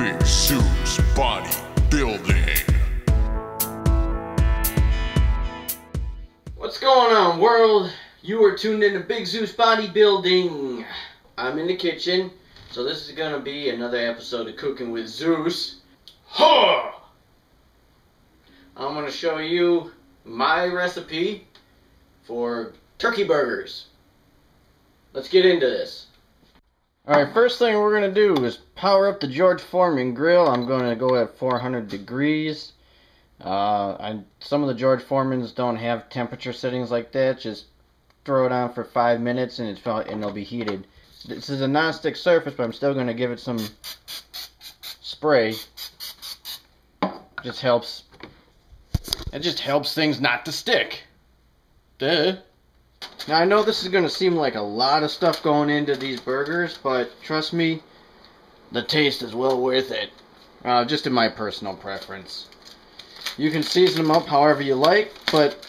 Big Zeus Bodybuilding. What's going on, world? You are tuned into Big Zeus Bodybuilding. I'm in the kitchen, so this is gonna be another episode of Cooking with Zeus. Huh! I'm gonna show you my recipe for turkey burgers. Let's get into this. Alright, first thing we're going to do is power up the George Foreman grill. I'm going to go at 400 degrees. Some of the George Foremans don't have temperature settings like that. Just throw it on for 5 minutes and it'll be heated. This is a non-stick surface, but I'm still going to give it some spray. It just helps things not to stick. Duh. Now, I know this is going to seem like a lot of stuff going into these burgers, but trust me, the taste is well worth it. Just in my personal preference. You can season them up however you like, but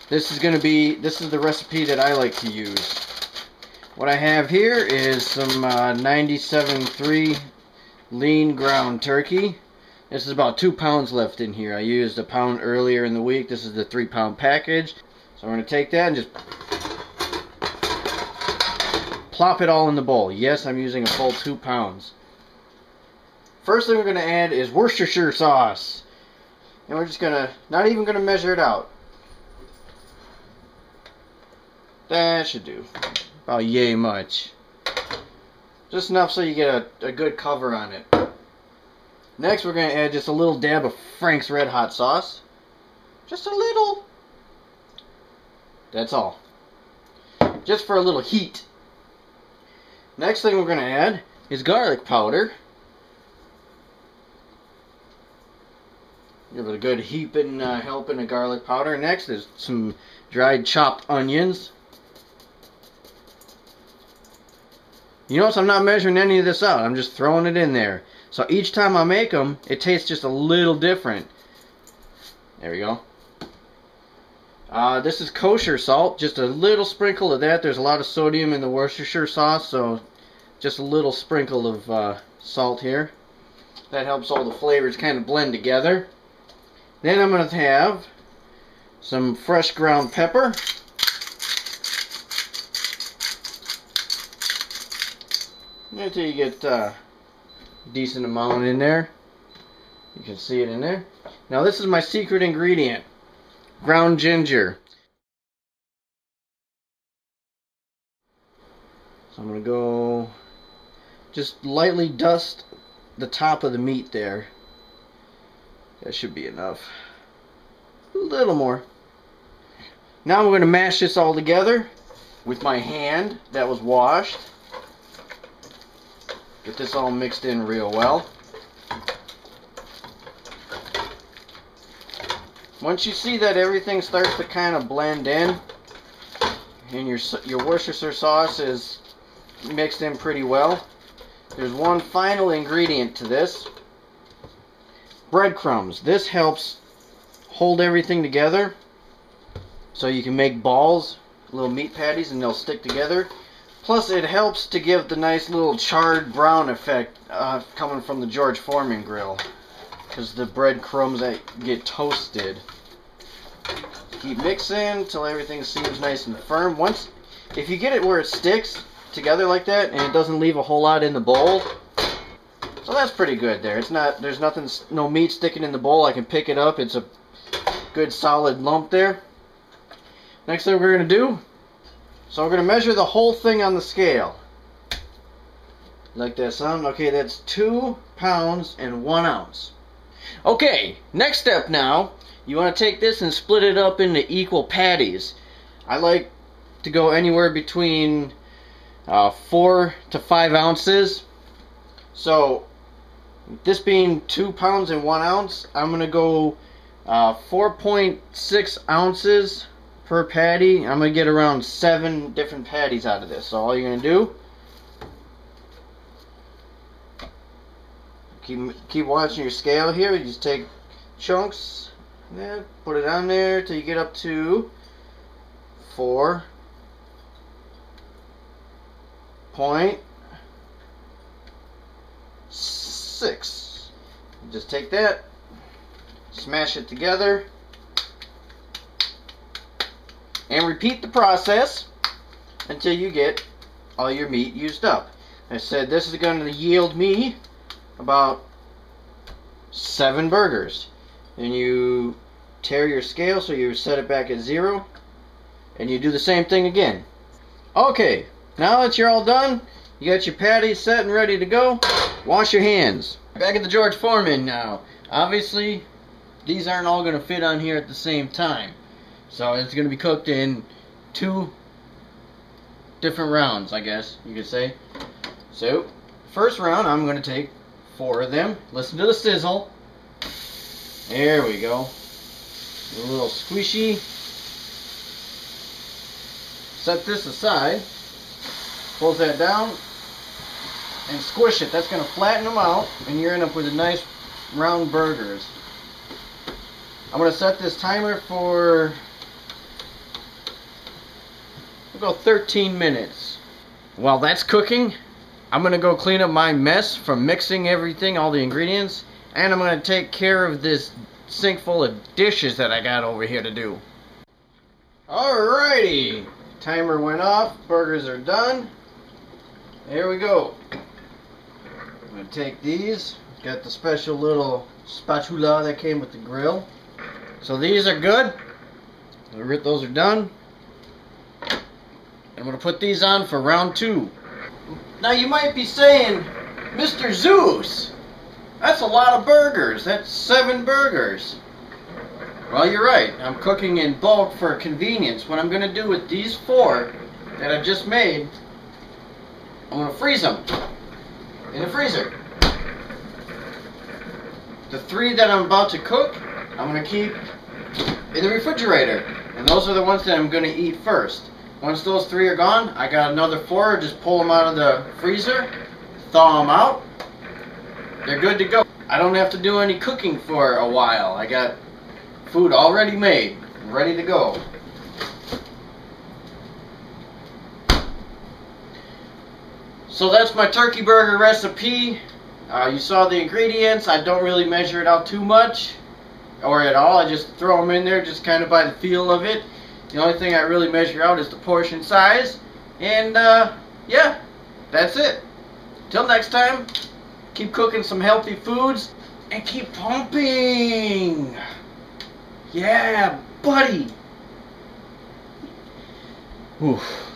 this is the recipe that I like to use. What I have here is some 97.3 lean ground turkey. This is about 2 pounds left in here. I used a pound earlier in the week. This is the 3-pound package. So I'm going to take that and just plop it all in the bowl. Yes, I'm using a full 2 pounds. First thing we're going to add is Worcestershire sauce. And we're just going to, not even going to measure it out. That should do. About yay much. Just enough so you get a good cover on it. Next we're going to add just a little dab of Frank's Red Hot sauce. Just a little. That's all. Just for a little heat. Next thing we're going to add is garlic powder. Give it a good heaping, helping of garlic powder. Next is some dried chopped onions. You notice I'm not measuring any of this out. I'm just throwing it in there. So each time I make them, it tastes just a little different. There we go. This is kosher salt, just a little sprinkle of that. There's a lot of sodium in the Worcestershire sauce, so just a little sprinkle of salt here. That helps all the flavors kind of blend together. Then I'm going to have some fresh ground pepper. Until you get a decent amount in there. You can see it in there. Now this is my secret ingredient. Ground ginger. So I'm going to go just lightly dust the top of the meat there. That should be enough. A little more. Now I'm going to mash this all together with my hand that was washed. Get this all mixed in real well. Once you see that everything starts to kind of blend in and your Worcestershire sauce is mixed in pretty well, there's one final ingredient to this. Breadcrumbs. This helps hold everything together so you can make balls, little meat patties, and they'll stick together. Plus it helps to give the nice little charred brown effect coming from the George Foreman grill. Because the breadcrumbs that get toasted. Keep mixing until everything seems nice and firm. If you get it where it sticks together like that and it doesn't leave a whole lot in the bowl, so that's pretty good there. There's no meat sticking in the bowl. I can pick it up. It's a good solid lump there. Next thing we're going to do, so we're going to measure the whole thing on the scale. Like that sound? Okay, that's 2 pounds and 1 ounce. Okay, next step now, you want to take this and split it up into equal patties. I like to go anywhere between 4 to 5 ounces. So, this being 2 pounds and 1 ounce, I'm going to go 4.6 ounces per patty. I'm going to get around 7 different patties out of this. So all you're going to do, keep watching your scale here. You just take chunks, put it on there till you get up to 4.6 6. Just take that, smash it together, and repeat the process until you get all your meat used up. I said this is going to yield me about 7 burgers. And you tear your scale so you set it back at 0, and you do the same thing again. Okay, now that you're all done, you got your patties set and ready to go. Wash your hands. Back at the George Foreman now. Obviously, these aren't all going to fit on here at the same time. So it's going to be cooked in 2 different rounds, I guess you could say. So, first round, I'm going to take 4 of them. Listen to the sizzle. There we go. A little squishy. Set this aside. Close that down. And squish it. That's going to flatten them out. And you're going to end up with a nice round burgers. I'm going to set this timer for... we'll go 13 minutes. While that's cooking, I'm going to go clean up my mess from mixing everything, all the ingredients. And I'm going to take care of this sink full of dishes that I got over here to do. Alrighty. Timer went off. Burgers are done. Here we go. I'm going to take these. Got the special little spatula that came with the grill. So these are good. Those are done. I'm going to put these on for round 2. Now you might be saying, Mr. Zeus, that's a lot of burgers. That's 7 burgers. Well, you're right. I'm cooking in bulk for convenience. What I'm going to do with these 4 that I've just made, I'm going to freeze them in the freezer. The 3 that I'm about to cook, I'm going to keep in the refrigerator. And those are the ones that I'm going to eat first. Once those 3 are gone, I got another 4. Just pull them out of the freezer, thaw them out. They're good to go. I don't have to do any cooking for a while. I got food already made, ready to go. So that's my turkey burger recipe. You saw the ingredients. I don't really measure it out too much or at all. I just throw them in there just kind of by the feel of it. The only thing I really measure out is the portion size. And yeah, that's it. Till next time, keep cooking some healthy foods and keep pumping. Yeah, buddy. Oof.